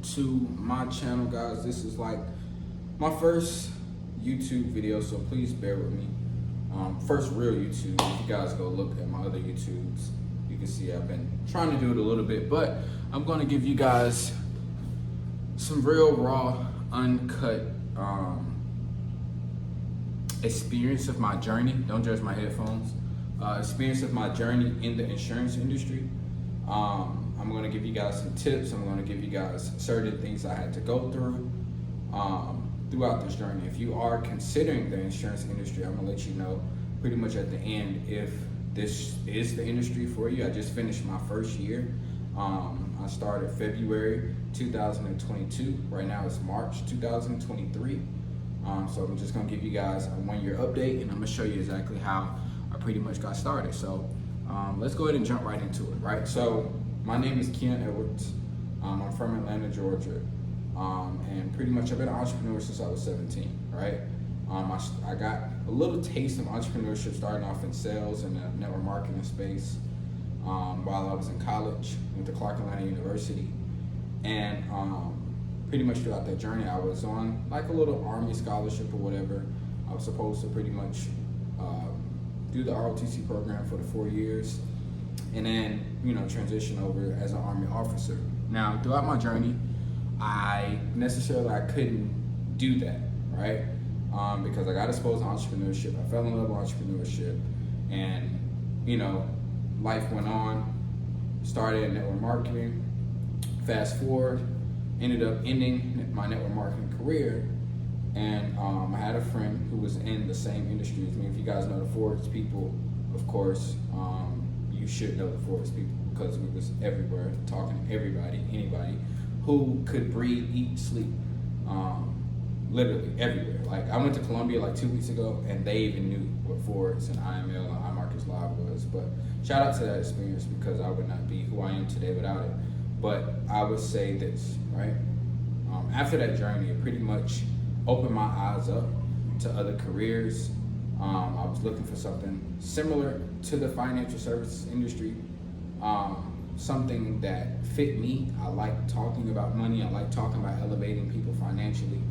To my channel, guys. This is like my first YouTube video, so please bear with me. First real YouTube. If you guys go look at my other YouTubes, you can see I've been trying to do it a little bit, but I'm going to give you guys some real raw, uncut experience of my journey. Don't judge my headphones. Experience of my journey in the insurance industry. I'm going to give you guys some tips. I'm going to give you guys certain things I had to go through throughout this journey. If you are considering the insurance industry, I'm going to let you know pretty much at the end if this is the industry for you. I just finished my first year. I started February 2022. Right now it's March 2023. So I'm just going to give you guys a 1 year update, and I'm going to show you exactly how I pretty much got started. So let's go ahead and jump right into it, right? So my name is Ken Edwards. I'm from Atlanta, Georgia. And pretty much I've been an entrepreneur since I was 17, right? I got a little taste of entrepreneurship starting off in sales and the network marketing space while I was in college. Went to Clark Atlanta University. And pretty much throughout that journey, I was on like a little Army scholarship or whatever. I was supposed to pretty much do the ROTC program for the 4 years and then, transition over as an Army officer. Now, throughout my journey, I couldn't do that, right? Because I got exposed to entrepreneurship. I fell in love with entrepreneurship, and life went on. Started in network marketing. Fast forward, ended up ending my network marketing career, and I had a friend who was in the same industry as me. If you guys know the Forex people, of course, you should know the Forex people because we was everywhere, talking to everybody, anybody who could breathe, eat, sleep, literally everywhere. Like I went to Columbia like 2 weeks ago, and they even knew what Forex and 1Mill and iMarkets Live was. But shout out to that experience because I would not be who I am today without it. But I would say this, right? After that journey, it pretty much opened my eyes up to other careers. I was looking for something similar to the financial services industry, something that fit me. I like talking about money. I like talking about elevating people financially.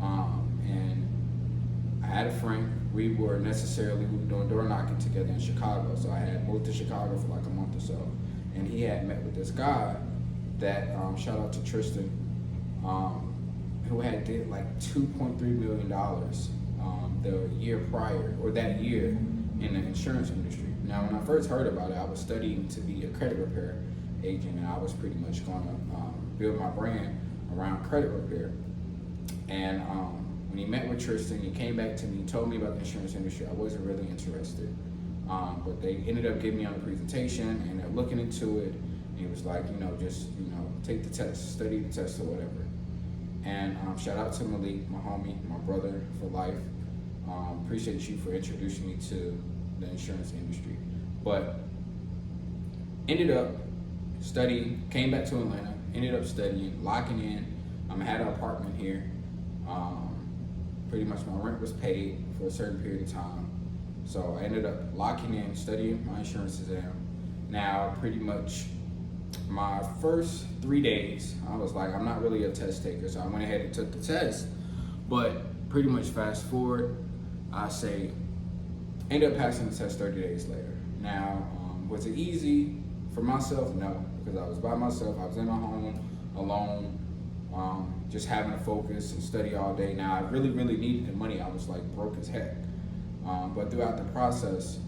And I had a friend. We were doing door knocking together in Chicago. So I had moved to Chicago for like a month or so, and he had met with this guy that shout out to Tristan, who had did like $2.3 million the year prior, or that year, in the insurance industry. Now, when I first heard about it, I was studying to be a credit repair agent, and I was pretty much going to build my brand around credit repair. And when he met with Tristan, he came back to me, told me about the insurance industry. I wasn't really interested, but they ended up getting me on a presentation, and they're looking into it. And he was like, just take the test, study the test or whatever. And shout out to Malik, my homie, my brother for life. Appreciate you for introducing me to the insurance industry. But ended up studying, came back to Atlanta, ended up studying, locking in. I had an apartment here. Pretty much my rent was paid for a certain period of time. So I ended up locking in, studying my insurance exam. Now, pretty much my first 3 days, I was like, I'm not really a test taker, so I went ahead and took the test. But pretty much fast forward, I say, ended up passing the test 30 days later. Now, was it easy for myself? No, because I was by myself. I was in my home alone, just having to focus and study all day. Now, I really, really needed the money. I was like broke as heck. But throughout the process,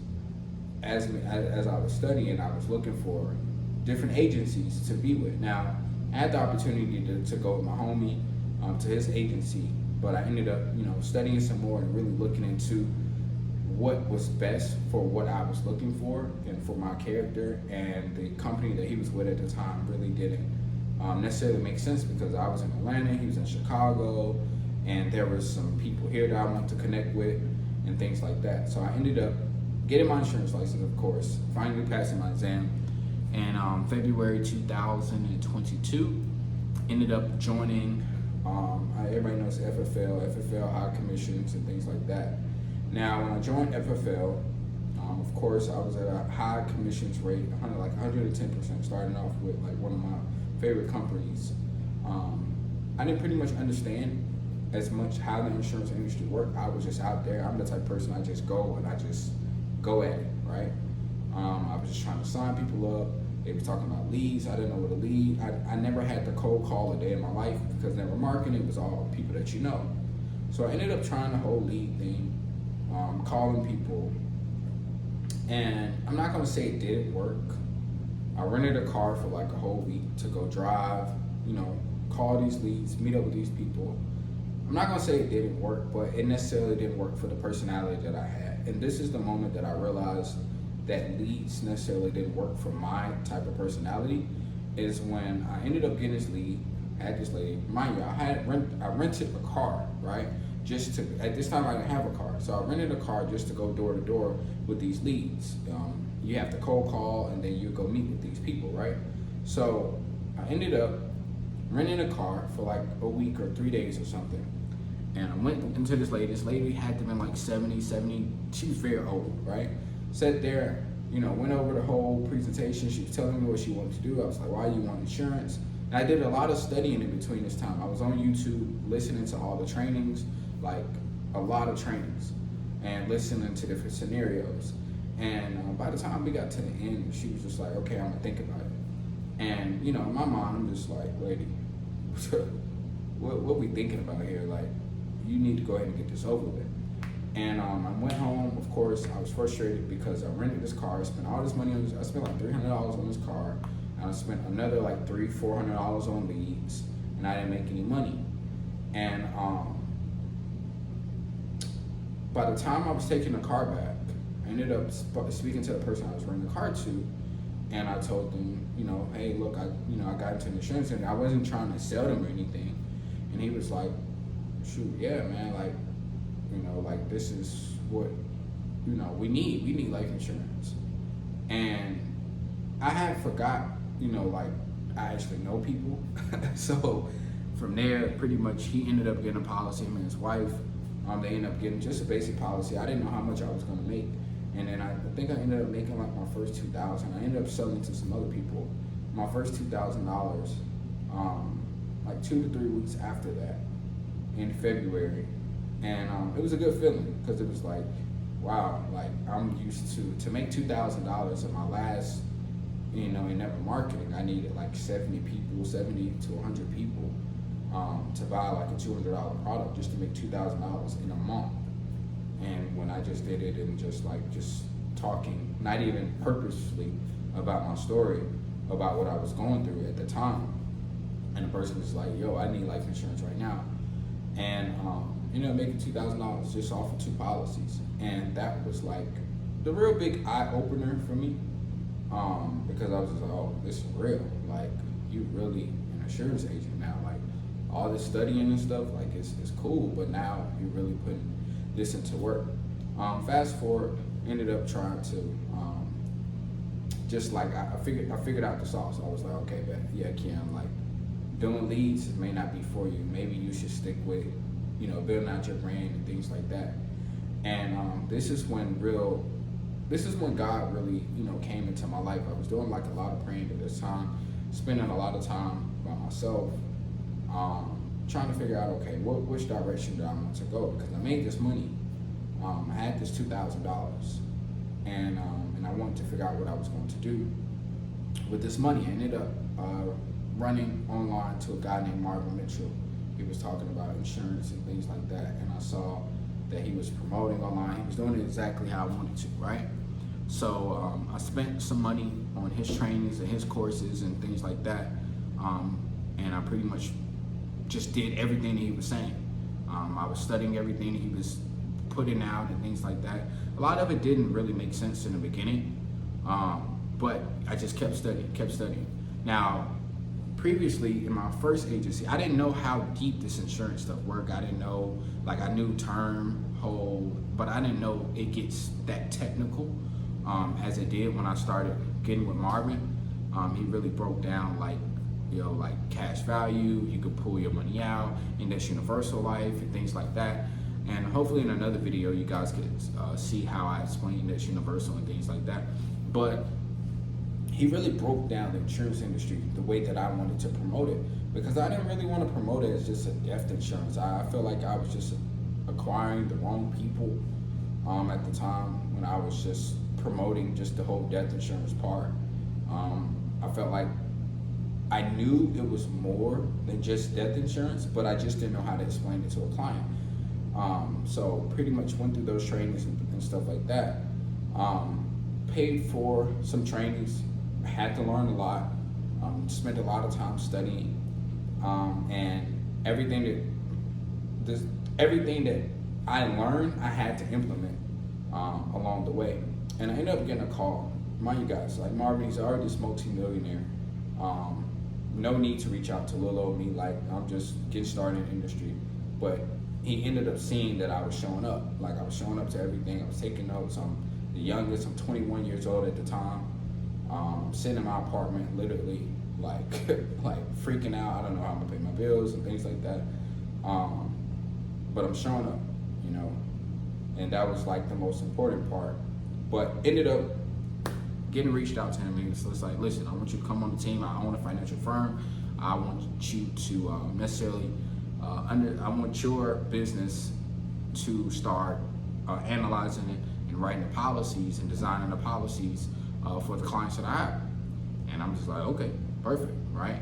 as I was studying, I was looking for different agencies to be with. Now, I had the opportunity to go with my homie to his agency, but I ended up, studying some more and really looking into what was best for what I was looking for and for my character. And the company that he was with at the time really didn't necessarily make sense because I was in Atlanta, he was in Chicago, and there was some people here that I wanted to connect with and things like that. So I ended up getting my insurance license, of course, finally passing my exam. And February 2022, ended up joining, everybody knows FFL, high commissions and things like that. Now, when I joined FFL, of course, I was at a high commissions rate, like 110%, starting off with like one of my favorite companies. I didn't pretty much understand as much how the insurance industry worked. I was just out there. I'm the type of person, I just go and I just go at it, right? I was just trying to sign people up. They were talking about leads. I didn't know what a lead. I never had to cold call a day in my life because they were marketing. It was all people that you know. So I ended up trying the whole lead thing, calling people. And I'm not gonna say it didn't work. I rented a car for like a whole week to go drive, call these leads, meet up with these people. I'm not gonna say it didn't work, but it necessarily didn't work for the personality that I had. And this is the moment that I realized that leads necessarily didn't work for my type of personality, is when I ended up getting this lead, had this lady, mind you, I rented a car, right? At this time I didn't have a car. So I rented a car just to go door to door with these leads. You have to cold call and then you go meet with these people, right? So I ended up renting a car for like a week or 3 days or something. And I went into this lady. This lady had to be like 70, she was very old, right? Sat there, went over the whole presentation. She was telling me what she wanted to do. I was like, why you want insurance? And I did a lot of studying in between this time. I was on YouTube listening to all the trainings, like a lot of trainings, and listening to different scenarios. And by the time we got to the end, she was just like, okay, I'm gonna think about it. And in my mind, I'm just like, lady, what we thinking about here? Like, you need to go ahead and get this over with. And I went home. Of course, I was frustrated because I rented this car. I spent all this money on this. I spent like $300 on this car. And I spent another like $400 on leads, and I didn't make any money. And by the time I was taking the car back, I ended up speaking to the person I was renting the car to, and I told them, hey, look, I got into an insurance, and I wasn't trying to sell them or anything. And he was like, shoot, yeah, man, like, like this is what, we need life insurance. And I had forgot, like I actually know people. So from there, pretty much he ended up getting a policy, him and his wife. They ended up getting just a basic policy. I didn't know how much I was gonna make. And then I think I ended up making like my first $2,000. I ended up selling to some other people. My first $2,000, like 2 to 3 weeks after that, in February. And it was a good feeling because it was like, wow, like I'm used to make $2,000 in my last, in network marketing, I needed like 70 to 100 people to buy like a $200 product just to make $2,000 in a month. And when I just did it and just talking, not even purposely about my story, about what I was going through at the time, and the person was like, yo, I need life insurance right now. And ended up making $2,000 just off of 2 policies. And that was like the real big eye opener for me, because I was just like, oh, this is real. Like, you really an insurance agent now. Like, all this studying and stuff, like it's cool, but now you're really putting this into work. Fast forward, ended up trying to just like I figured out the sauce. I was like, okay, but yeah, Kim, like doing leads may not be for you. Maybe you should stick with building out your brand and things like that. And this is when God really came into my life. I was doing like a lot of praying at this time, spending a lot of time by myself, trying to figure out, okay, which direction do I want to go? Because I made this money. I had this $2,000, and I wanted to figure out what I was going to do with this money. I ended up running online to a guy named Marvin Mitchell. He was talking about insurance and things like that, and I saw that he was promoting online. He was doing it exactly how I wanted to, right? So I spent some money on his trainings and his courses and things like that, and I pretty much just did everything that he was saying. I was studying everything that he was putting out and things like that. A lot of it didn't really make sense in the beginning, but I just kept studying. Now, previously in my first agency, I didn't know how deep this insurance stuff worked. I didn't know, like I knew term, whole, but I didn't know it gets that technical as it did when I started getting with Marvin. He really broke down like cash value, you could pull your money out, index universal life and things like that. And hopefully in another video, you guys could see how I explain index universal and things like that. But he really broke down the insurance industry the way that I wanted to promote it, because I didn't really want to promote it as just a death insurance. I feel like I was just acquiring the wrong people at the time when I was just promoting just the whole death insurance part. I felt like I knew it was more than just death insurance, but I just didn't know how to explain it to a client. So pretty much went through those trainings and stuff like that. Paid for some trainings, had to learn a lot, spent a lot of time studying, and everything that I learned, I had to implement along the way. And I ended up getting a call. Mind you guys, like Marvin, he's already this multi-millionaire. No need to reach out to little old me, like I'm just getting started in the industry. But he ended up seeing that I was showing up. Like I was showing up to everything. I was taking notes. I'm the youngest. I'm 21 years old at the time. Sitting in my apartment, literally, like like freaking out. I don't know how I'm gonna pay my bills and things like that. But I'm showing up, you know, and that was like the most important part. But ended up getting reached out to him, and so it's like, listen, I want you to come on the team. I own a financial firm. I want you to necessarily I want your business to start analyzing it and writing the policies and designing the policies for the clients that I have. And I'm just like, okay, perfect, right?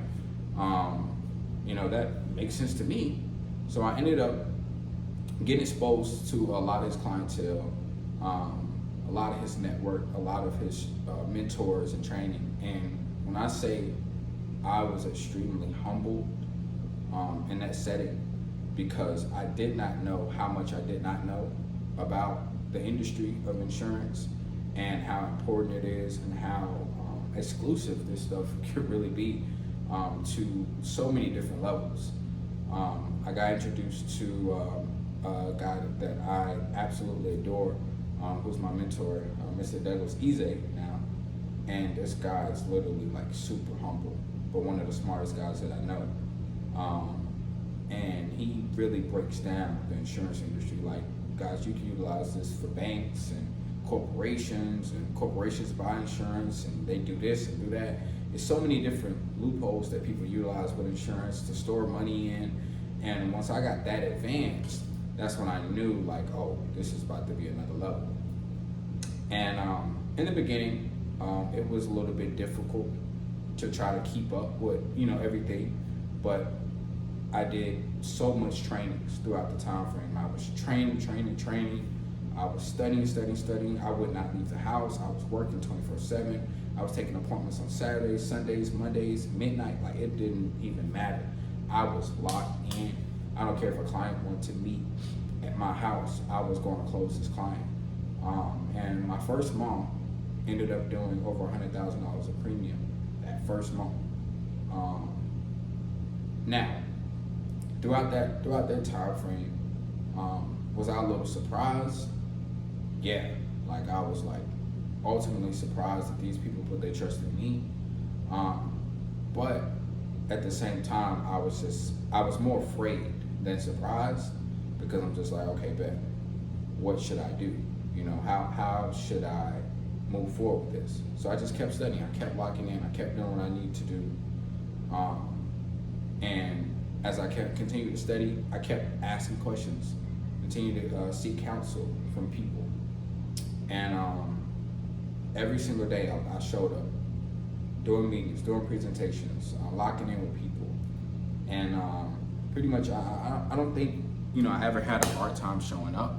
You know, that makes sense to me. So I ended up getting exposed to a lot of his clientele, a lot of his network, a lot of his mentors and training. And when I say I was extremely humbled in that setting, because I did not know how much I did not know about the industry of insurance and how important it is and how exclusive this stuff could really be to so many different levels. I got introduced to a guy that I absolutely adore, who's my mentor, Mr. Douglas Eze now, and this guy is literally like super humble, but one of the smartest guys that I know. And he really breaks down the insurance industry. Like, guys, you can utilize this for banks and corporations buy insurance and they do this and do that. There's so many different loopholes that people utilize with insurance to store money in. And once I got that advanced, that's when I knew, like, oh, this is about to be another level. And in the beginning, it was a little bit difficult to try to keep up with, everything. But I did so much trainings throughout the time frame. I was training. I was studying. I would not leave the house. I was working 24/7. I was taking appointments on Saturdays, Sundays, Mondays, midnight. Like, it didn't even matter. I was locked in. I don't care if a client wanted to meet at my house. I was going to close this client. And my first month ended up doing over $100,000 of premium that first month. Now, throughout that time frame, was I a little surprised? Yeah, like I was like ultimately surprised that these people put their trust in me. But at the same time, I was more afraid than surprised, because I'm just like, okay, bet, what should I do? How should I move forward with this? So I just kept studying. I kept locking in. I kept doing what I need to do. And as I continued to study, I kept asking questions, continued to seek counsel from people. And every single day I showed up, doing meetings, doing presentations, locking in with people. And pretty much I don't think, I ever had a hard time showing up.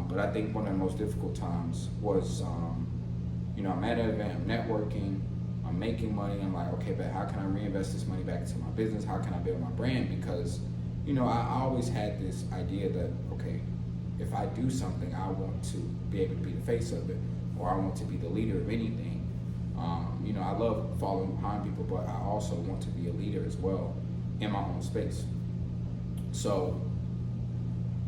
But I think one of the most difficult times was, I'm at an event, I'm networking, I'm making money. I'm like, okay, but how can I reinvest this money back into my business? How can I build my brand? Because, I always had this idea that, okay, if I do something, I want to be able to be the face of it, or I want to be the leader of anything. I love following behind people, but I also want to be a leader as well in my own space. So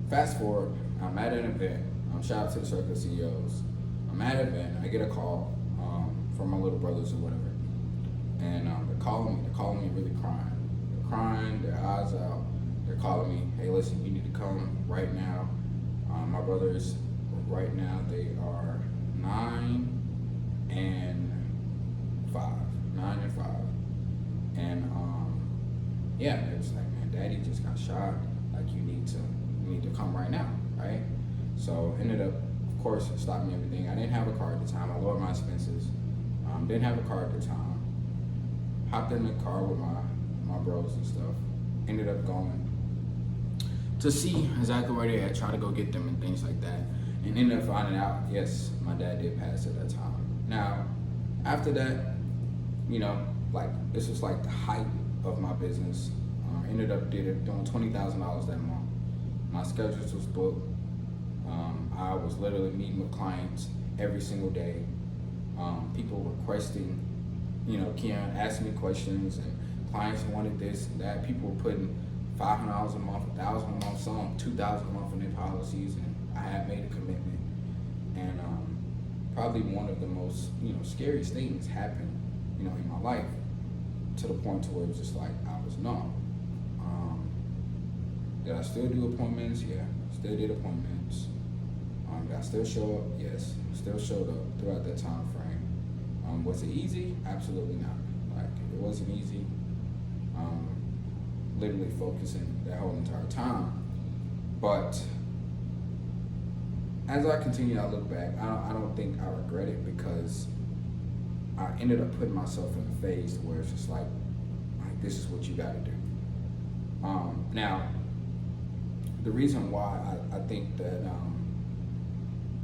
fast forward, I'm at an event. Shout out to the Circle CEOs. I'm at an event. I get a call from my little brothers or whatever, and they're calling me really crying. They're crying, their eyes out. They're calling me, hey, listen, you need to come right now. My brothers, right now, they are 9 and 5. 9 and 5. And yeah, it was like, man, daddy just got shot. Like, you need to come right now, right? So ended up, of course, it stopped me everything. I didn't have a car at the time. I lowered my expenses. Didn't have a car at the time. Hopped in the car with my bros and stuff. Ended up going to see exactly where they at, try to go get them and things like that. And ended up finding out, yes, my dad did pass at that time. Now, after that, like, this was like the height of my business. Ended up doing $20,000 that month. My schedules was booked. I was literally meeting with clients every single day. People requesting, Keon asking me questions, and clients wanted this and that. People were putting $500 a month, $1,000 a month, some $2,000 a month in their policies, and I had made a commitment. And probably one of the most, scariest things happened, in my life, to the point to where it was just like I was numb. Did I still do appointments? Yeah, still did appointments. Did I still show up? Yes, still showed up throughout that time frame. Was it easy? Absolutely not. Like, it wasn't easy. Literally focusing that whole entire time. But as I continue to look back, I don't think I regret it, because I ended up putting myself in a phase where it's just like this is what you got to do. Now, the reason why I think that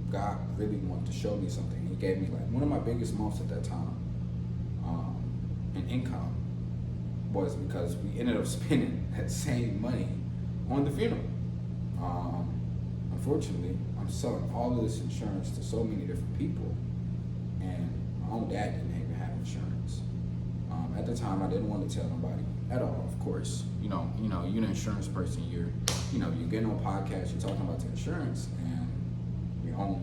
God really wanted to show me something, He gave me like one of my biggest months at that time in income, was because we ended up spending that same money on the funeral. Unfortunately, I'm selling all of this insurance to so many different people, and my own dad didn't even have insurance. At the time, I didn't want to tell nobody at all. Of course, you're an insurance person. You're getting on podcasts, you're talking about the insurance, and your own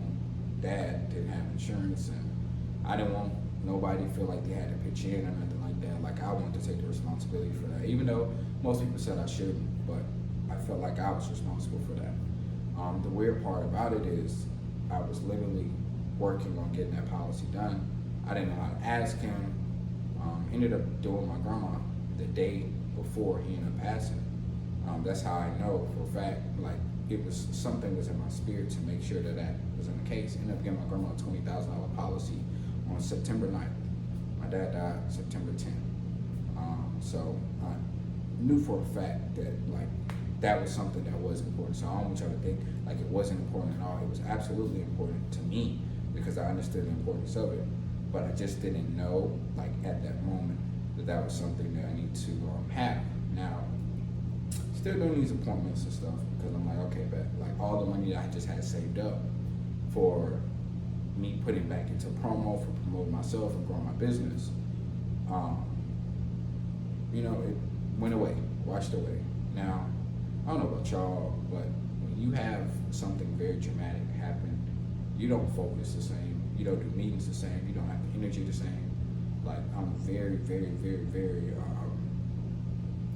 dad didn't have insurance, and I didn't want nobody to feel like they had to pitch in or nothing like that. Like, I wanted to take the responsibility for that, even though most people said I shouldn't, but I felt like I was responsible for that. The weird part about it is I was literally working on getting that policy done. I didn't know how to ask him. Ended up doing my grandma the day before he ended up passing. That's how I know for a fact, like, something was in my spirit to make sure that was in the case. Ended up getting my grandma a $20,000 policy on September 9th. My dad died September 10th. So I knew for a fact that, like, that was something that was important. So I don't want y'all to think like it wasn't important at all. It was absolutely important to me, because I understood the importance of it. But I just didn't know, like, at that moment, that was something that I need to have. Now, still doing these appointments and stuff, because I'm like, okay, but like all the money that I just had saved up for me putting back into promo, for promoting myself and growing my business, it went away, washed away. Now, I don't know about y'all, but when you have something very dramatic happen, you don't focus the same. You don't do meetings the same. You don't have the energy the same. Like, I'm very, very, very, very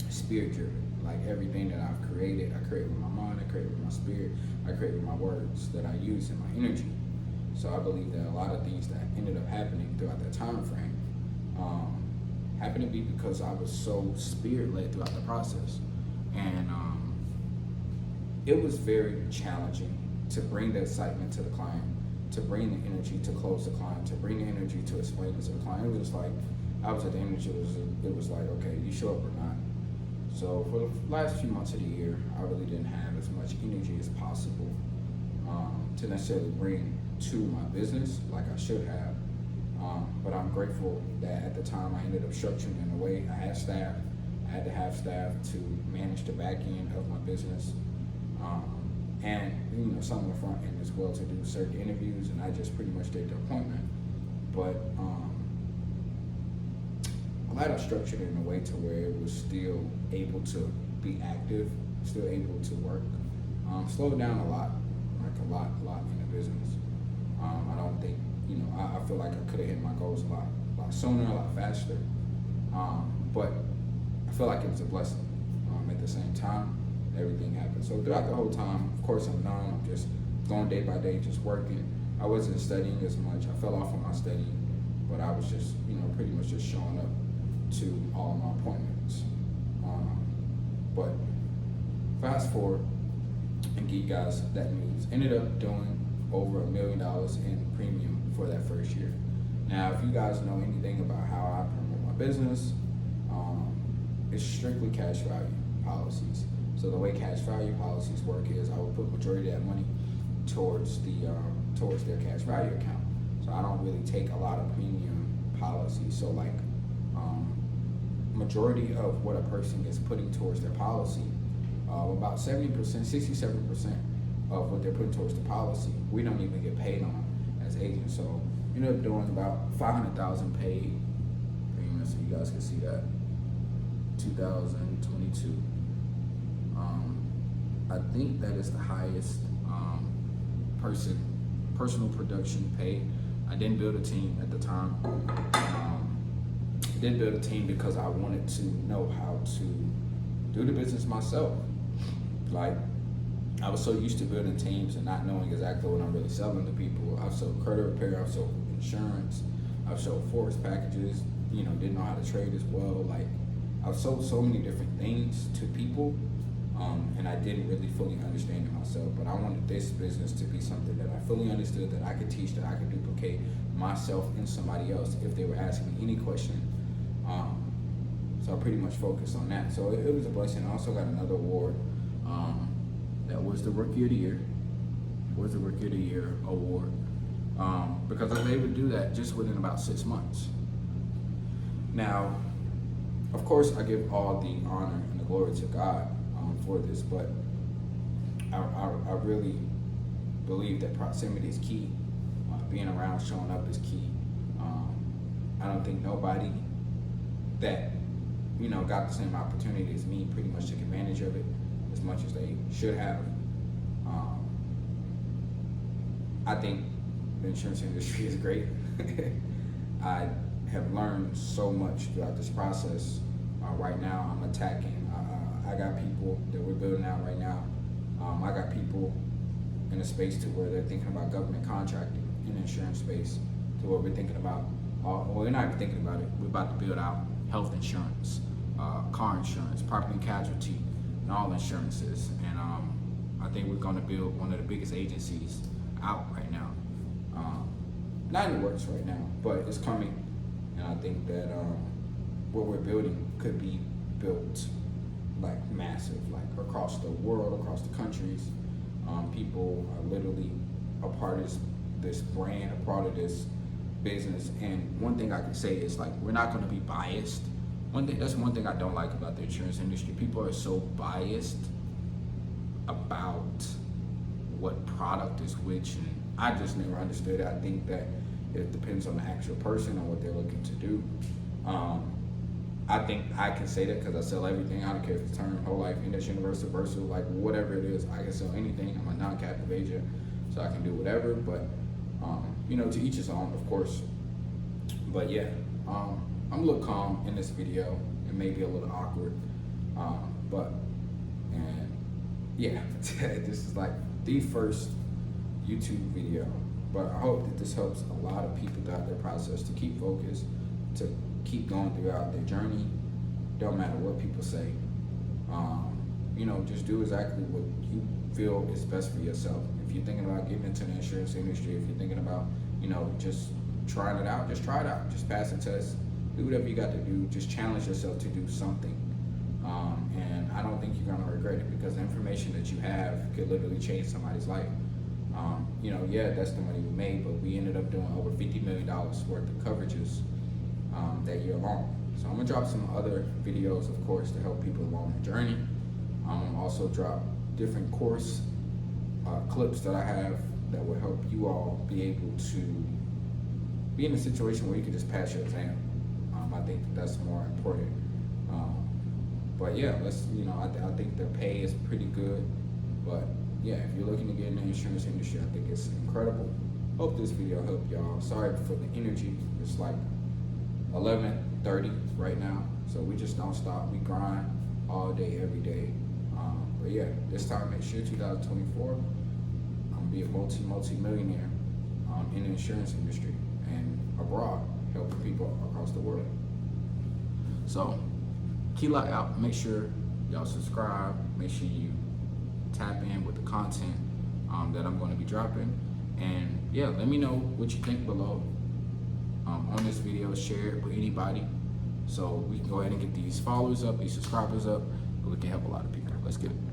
spirit driven. Like, everything that I've created, I create with my mind, I create with my spirit, I create with my words that I use in my energy. So I believe that a lot of things that ended up happening throughout that time frame happened to be because I was so spirit led throughout the process. And it was very challenging to bring the excitement to the client, to bring the energy to close the client, to bring the energy to explain it to the client. It was just like, I was at the energy, it was like, okay, you show up or not. So for the last few months of the year, I really didn't have as much energy as possible to necessarily bring to my business like I should have. But I'm grateful that at the time I ended up structuring in a way. I had staff. I had to have staff to manage the back end of my business. And some of the front end as well, to do certain interviews, and I just pretty much did the appointment. But I had to structure it in a way to where it was still able to be active, still able to work. Slowed down a lot, like a lot in the business. I don't think, I feel like I could have hit my goals a lot sooner, a lot faster. But I feel like it was a blessing. At the same time, everything happened. So throughout the whole time, of course, I'm numb. I'm just going day by day, just working. I wasn't studying as much. I fell off on my studying, but I was just, pretty much just showing up to all of my appointments. But fast forward and give you guys that news. Ended up doing over $1 million in premium for that first year. Now, if you guys know anything about how I promote my business, it's strictly cash value policies. So the way cash value policies work is I will put majority of that money towards their cash value account. So I don't really take a lot of premium policies. So like majority of what a person gets putting towards their policy, about 70%, 67% of what they're putting towards the policy, we don't even get paid on as agents. So you end up doing about 500,000 paid premium. So you guys can see that 2022. I think that is the highest personal production pay. I didn't build a team at the time. I didn't build a team because I wanted to know how to do the business myself. Like, I was so used to building teams and not knowing exactly what I'm really selling to people. I've sold credit repair, I've sold insurance, I've sold forest packages, didn't know how to trade as well. Like, I've sold so many different things to people, and I didn't really fully understand it myself. But I wanted this business to be something that I fully understood, that I could teach, that I could duplicate myself and somebody else if they were asking me any question. So I pretty much focused on that. So it was a blessing. I also got another award. That was the Rookie of the Year. Was the Rookie of the Year award. Because I was able to do that just within about 6 months. Now, of course, I give all the honor and the glory to God for this, but I really believe that proximity is key. Being around, showing up is key. I don't think nobody that got the same opportunity as me pretty much took advantage of it as much as they should have. I think the insurance industry is great. I have learned so much throughout this process. Right now, I'm attacking. I got people that we're building out right now. I got people in a space to where they're thinking about government contracting in the insurance space, to where we're thinking about, well, we're not even thinking about it. We're about to build out health insurance, car insurance, property and casualty, and all insurances. And I think we're going to build one of the biggest agencies out right now. Not in the works right now, but it's coming. And I think that what we're building could be built like massive, like across the world, across the countries. People are literally a part of this brand, a part of this business. And one thing I can say is, like, we're not going to be biased. That's one thing I don't like about the insurance industry. People are so biased about what product is which, and I just never understood it. I think that it depends on the actual person and what they're looking to do. I think I can say that because I sell everything. I don't care if it's term, whole life, index, universal, versatile, like whatever it is, I can sell anything. I'm a non-captive agent, so I can do whatever. But to each his own, of course. But yeah, I'm a little calm in this video. It may be a little awkward, this is like the first YouTube video. But I hope that this helps a lot of people throughout their process to keep focused, to keep going throughout their journey. Don't matter what people say. Just do exactly what you feel is best for yourself. If you're thinking about getting into the insurance industry, if you're thinking about, just trying it out, just try it out. Just pass the test. Do whatever you got to do. Just challenge yourself to do something. And I don't think you're gonna regret it, because the information that you have could literally change somebody's life. That's the money we made, but we ended up doing over $50 million worth of coverages that year long. So I'm gonna drop some other videos, of course, to help people along the journey. I'm gonna also drop different course clips that I have that will help you all be able to be in a situation where you can just pass your exam. I think that's more important. But yeah, I think the pay is pretty good. But yeah, if you're looking to get in the insurance industry, I think it's incredible. Hope this video helped y'all. Sorry for the energy. It's like 11:30 right now, so we just don't stop. We grind all day, every day. But yeah, this time next year, 2024, I'm gonna be a multi-millionaire in the insurance industry and abroad, helping people across the world. So keep an eye out. Make sure y'all subscribe. Make sure you tap in with the content that I'm going to be dropping. And yeah, let me know what you think below on this video. Share it with anybody so we can go ahead and get these followers up, these subscribers up, and we can help a lot of people. Let's get it.